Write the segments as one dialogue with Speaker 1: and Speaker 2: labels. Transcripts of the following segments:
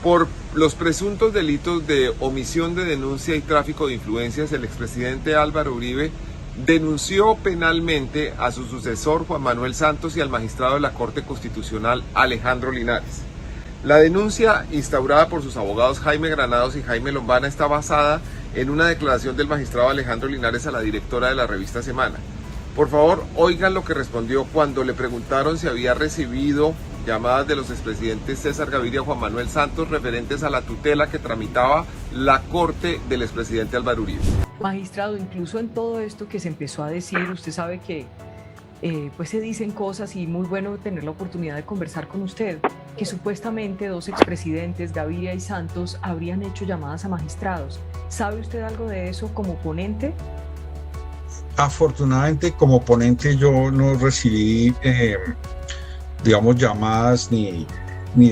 Speaker 1: Por los presuntos delitos de omisión de denuncia y tráfico de influencias, el expresidente Álvaro Uribe denunció penalmente a su sucesor Juan Manuel Santos y al magistrado de la Corte Constitucional Alejandro Linares. La denuncia instaurada por sus abogados Jaime Granados y Jaime Lombana está basada en una declaración del magistrado Alejandro Linares a la directora de la revista Semana. Por favor, oigan lo que respondió cuando le preguntaron si había recibido llamadas de los expresidentes César Gaviria y Juan Manuel Santos referentes a la tutela que tramitaba la corte del expresidente Álvaro Uribe.
Speaker 2: Magistrado, incluso en todo esto que se empezó a decir, usted sabe que pues se dicen cosas y muy bueno tener la oportunidad de conversar con usted, que supuestamente dos expresidentes, Gaviria y Santos, habrían hecho llamadas a magistrados. ¿Sabe usted algo de eso como ponente?
Speaker 3: Afortunadamente, como ponente yo no recibí, digamos, llamadas ni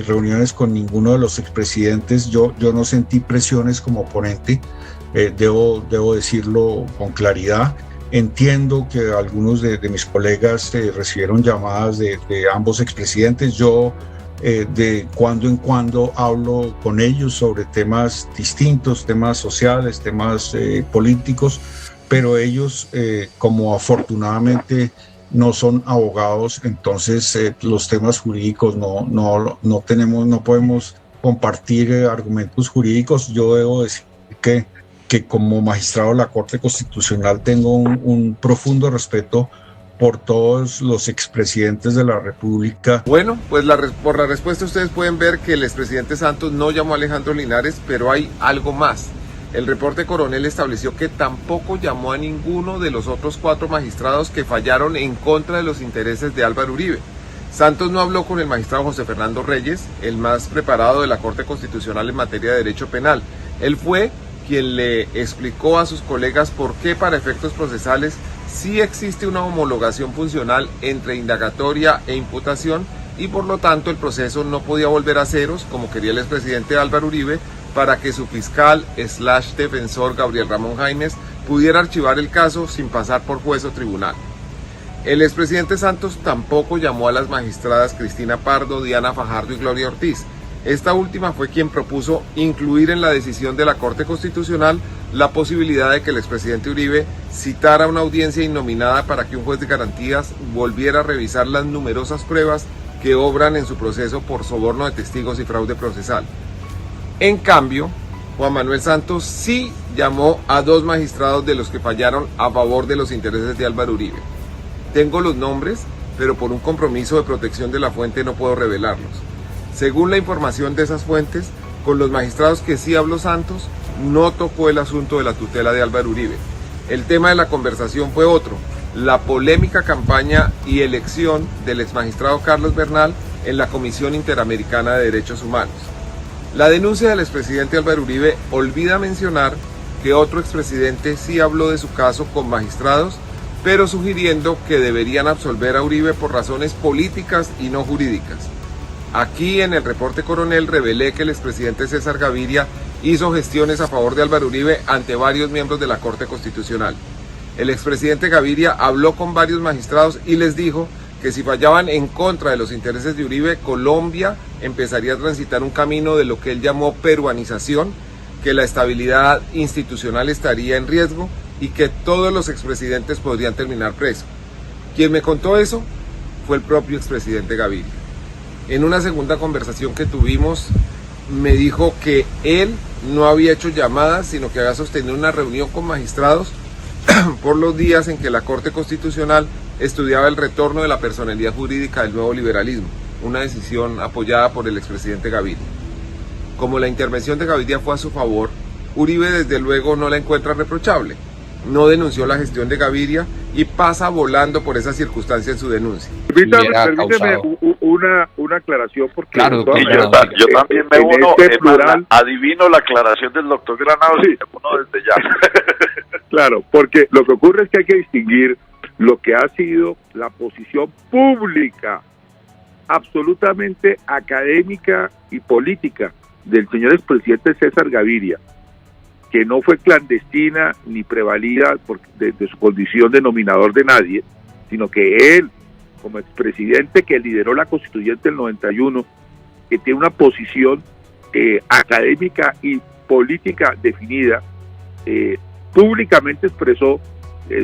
Speaker 3: reuniones con ninguno de los expresidentes. Yo no sentí presiones como ponente, debo decirlo con claridad. Entiendo que algunos de mis colegas recibieron llamadas de ambos expresidentes. Yo de cuando en cuando hablo con ellos sobre temas distintos, temas sociales, temas políticos, pero ellos, como afortunadamente no son abogados, entonces los temas jurídicos no podemos compartir argumentos jurídicos. Yo debo decir que como magistrado de la Corte Constitucional tengo un profundo respeto por todos los expresidentes de la República.
Speaker 1: Bueno, pues por la respuesta ustedes pueden ver que el expresidente Santos no llamó a Alejandro Linares, pero hay algo más. El reporte Coronel estableció que tampoco llamó a ninguno de los otros 4 magistrados que fallaron en contra de los intereses de Álvaro Uribe. Santos no habló con el magistrado José Fernando Reyes, el más preparado de la Corte Constitucional en materia de derecho penal. Él fue quien le explicó a sus colegas por qué para efectos procesales sí existe una homologación funcional entre indagatoria e imputación y por lo tanto el proceso no podía volver a ceros, como quería el expresidente Álvaro Uribe, para que su fiscal / defensor Gabriel Ramón Jaimes pudiera archivar el caso sin pasar por juez o tribunal. El expresidente Santos tampoco llamó a las magistradas Cristina Pardo, Diana Fajardo y Gloria Ortiz. Esta última fue quien propuso incluir en la decisión de la Corte Constitucional la posibilidad de que el expresidente Uribe citara una audiencia innominada para que un juez de garantías volviera a revisar las numerosas pruebas que obran en su proceso por soborno de testigos y fraude procesal. En cambio, Juan Manuel Santos sí llamó a 2 magistrados de los que fallaron a favor de los intereses de Álvaro Uribe. Tengo los nombres, pero por un compromiso de protección de la fuente no puedo revelarlos. Según la información de esas fuentes, con los magistrados que sí habló Santos, no tocó el asunto de la tutela de Álvaro Uribe. El tema de la conversación fue otro, la polémica campaña y elección del exmagistrado Carlos Bernal en la Comisión Interamericana de Derechos Humanos. La denuncia del expresidente Álvaro Uribe olvida mencionar que otro expresidente sí habló de su caso con magistrados, pero sugiriendo que deberían absolver a Uribe por razones políticas y no jurídicas. Aquí en el reporte Coronel revelé que el expresidente César Gaviria hizo gestiones a favor de Álvaro Uribe ante varios miembros de la Corte Constitucional. El expresidente Gaviria habló con varios magistrados y les dijo que si fallaban en contra de los intereses de Uribe, Colombia empezaría a transitar un camino de lo que él llamó peruanización, que la estabilidad institucional estaría en riesgo y que todos los expresidentes podrían terminar presos. Quien me contó eso fue el propio expresidente Gaviria. En una segunda conversación que tuvimos, me dijo que él no había hecho llamadas, sino que había sostenido una reunión con magistrados por los días en que la Corte Constitucional estudiaba el retorno de la personalidad jurídica del nuevo liberalismo, una decisión apoyada por el expresidente Gaviria. Como la intervención de Gaviria fue a su favor, Uribe desde luego no la encuentra reprochable. No denunció la gestión de Gaviria y pasa volando por esa circunstancia en su denuncia.
Speaker 4: Permíteme una aclaración, porque
Speaker 5: claro,
Speaker 4: yo también me uno,
Speaker 5: adivino la aclaración del doctor Granados, sí. Uno desde ya.
Speaker 4: Claro, porque lo que ocurre es que hay que distinguir lo que ha sido la posición pública, absolutamente académica y política del señor expresidente César Gaviria, que no fue clandestina ni prevalida de su condición de nominador de nadie, sino que él, como expresidente que lideró la constituyente del 91, que tiene una posición académica y política definida, públicamente expresó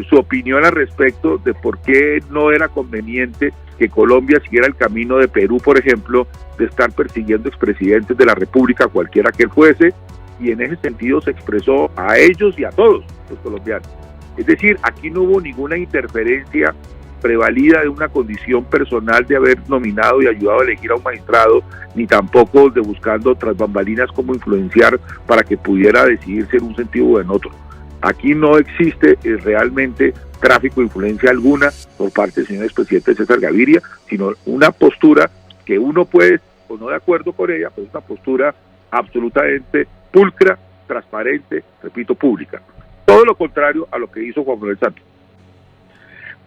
Speaker 4: su opinión al respecto de por qué no era conveniente que Colombia siguiera el camino de Perú, por ejemplo, de estar persiguiendo expresidentes de la República, cualquiera que él fuese, y en ese sentido se expresó a ellos y a todos los colombianos. Es decir, aquí no hubo ninguna interferencia prevalida de una condición personal de haber nominado y ayudado a elegir a un magistrado, ni tampoco de buscando tras bambalinas cómo influenciar para que pudiera decidirse en un sentido o en otro. Aquí no existe realmente tráfico de influencia alguna por parte del señor expresidente César Gaviria, sino una postura que uno puede o no de acuerdo con ella, pero es una postura absolutamente pulcra, transparente, repito, pública. Todo lo contrario a lo que hizo Juan Manuel Santos.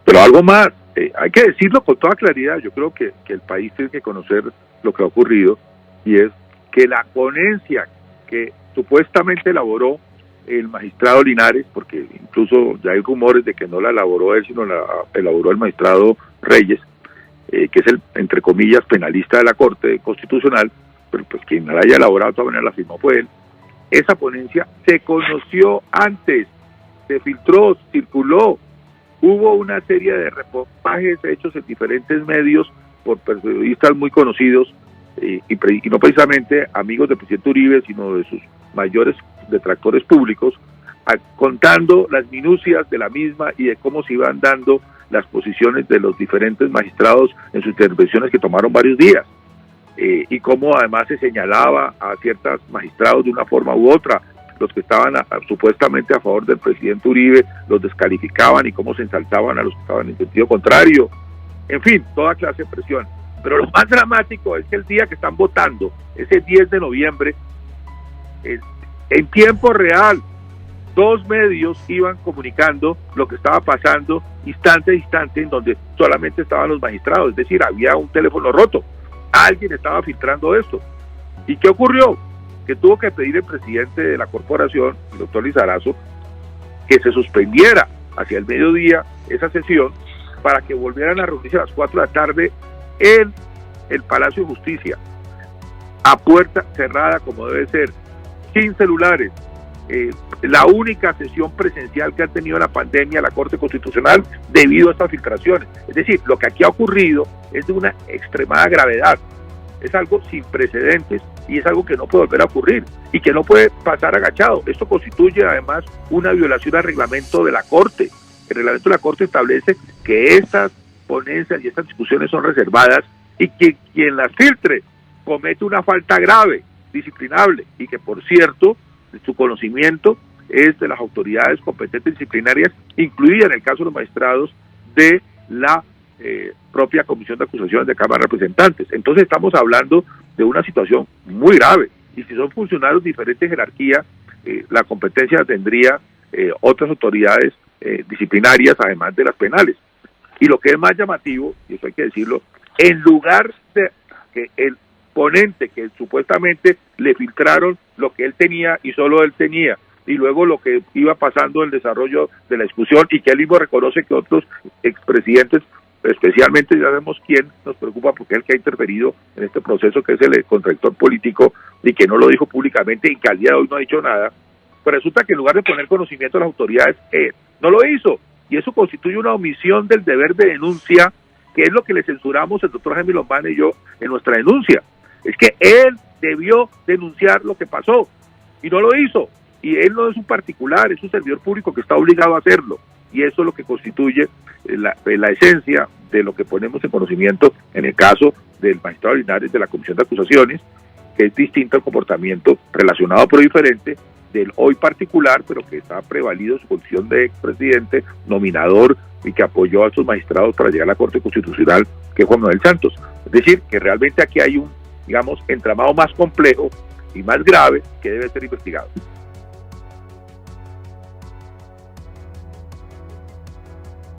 Speaker 4: Pero algo más, hay que decirlo con toda claridad, yo creo que el país tiene que conocer lo que ha ocurrido, y es que la ponencia que supuestamente elaboró el magistrado Linares, porque incluso ya hay rumores de que no la elaboró él, sino la elaboró el magistrado Reyes, que es el, entre comillas, penalista de la Corte Constitucional, pero pues quien la haya elaborado de todas maneras la firmó fue él. Esa ponencia se conoció antes, se filtró, circuló, hubo una serie de reportajes hechos en diferentes medios por periodistas muy conocidos, y no precisamente amigos del presidente Uribe, sino de sus mayores detractores públicos, contando las minucias de la misma y de cómo se iban dando las posiciones de los diferentes magistrados en sus intervenciones que tomaron varios días, y cómo además se señalaba a ciertos magistrados de una forma u otra. Los que estaban supuestamente a favor del presidente Uribe los descalificaban, y cómo se ensalzaban a los que estaban en sentido contrario. En fin, toda clase de presión. Pero lo más dramático es que el día que están votando, ese 10 de noviembre, en tiempo real, 2 medios iban comunicando lo que estaba pasando instante a instante, en donde solamente estaban los magistrados, es decir, había un teléfono roto, alguien estaba filtrando esto. ¿Y qué ocurrió? Que tuvo que pedir el presidente de la corporación, el doctor Lizarazo, que se suspendiera hacia el mediodía esa sesión para que volvieran a reunirse a las 4 de la tarde en el Palacio de Justicia, a puerta cerrada como debe ser, sin celulares. La única sesión presencial que ha tenido la pandemia la Corte Constitucional debido a estas filtraciones. Es decir, lo que aquí ha ocurrido es de una extremada gravedad, es algo sin precedentes y es algo que no puede volver a ocurrir y que no puede pasar agachado. Esto constituye además una violación al reglamento de la Corte. El reglamento de la Corte establece que estas ponencias y estas discusiones son reservadas y que quien las filtre comete una falta grave, disciplinable, y que por cierto su conocimiento es de las autoridades competentes disciplinarias, incluida en el caso de los magistrados de la propia Comisión de Acusaciones de Cámara de Representantes. Entonces estamos hablando de una situación muy grave, y si son funcionarios de diferentes jerarquías, la competencia tendría otras autoridades disciplinarias, además de las penales. Y lo que es más llamativo, y eso hay que decirlo, en lugar de que el ponente que supuestamente le filtraron lo que él tenía y solo él tenía, y luego lo que iba pasando en el desarrollo de la discusión, y que él mismo reconoce que otros expresidentes, especialmente ya sabemos quién nos preocupa porque es el que ha interferido en este proceso, que es el contradictor político, y que no lo dijo públicamente y que al día de hoy no ha dicho nada, pues resulta que en lugar de poner conocimiento a las autoridades, no lo hizo, y eso constituye una omisión del deber de denuncia, que es lo que le censuramos el doctor Jaime Lombana y yo en nuestra denuncia. Es que él debió denunciar lo que pasó y no lo hizo, y él no es un particular, es un servidor público que está obligado a hacerlo, y eso es lo que constituye la esencia de lo que ponemos en conocimiento en el caso del magistrado Linares de la Comisión de Acusaciones, que es distinto al comportamiento relacionado pero diferente del hoy particular, pero que está prevalido su condición de expresidente, nominador, y que apoyó a estos magistrados para llegar a la Corte Constitucional, que es Juan Manuel Santos. Es decir, que realmente aquí hay un, digamos, entramado más complejo y más grave que debe ser investigado.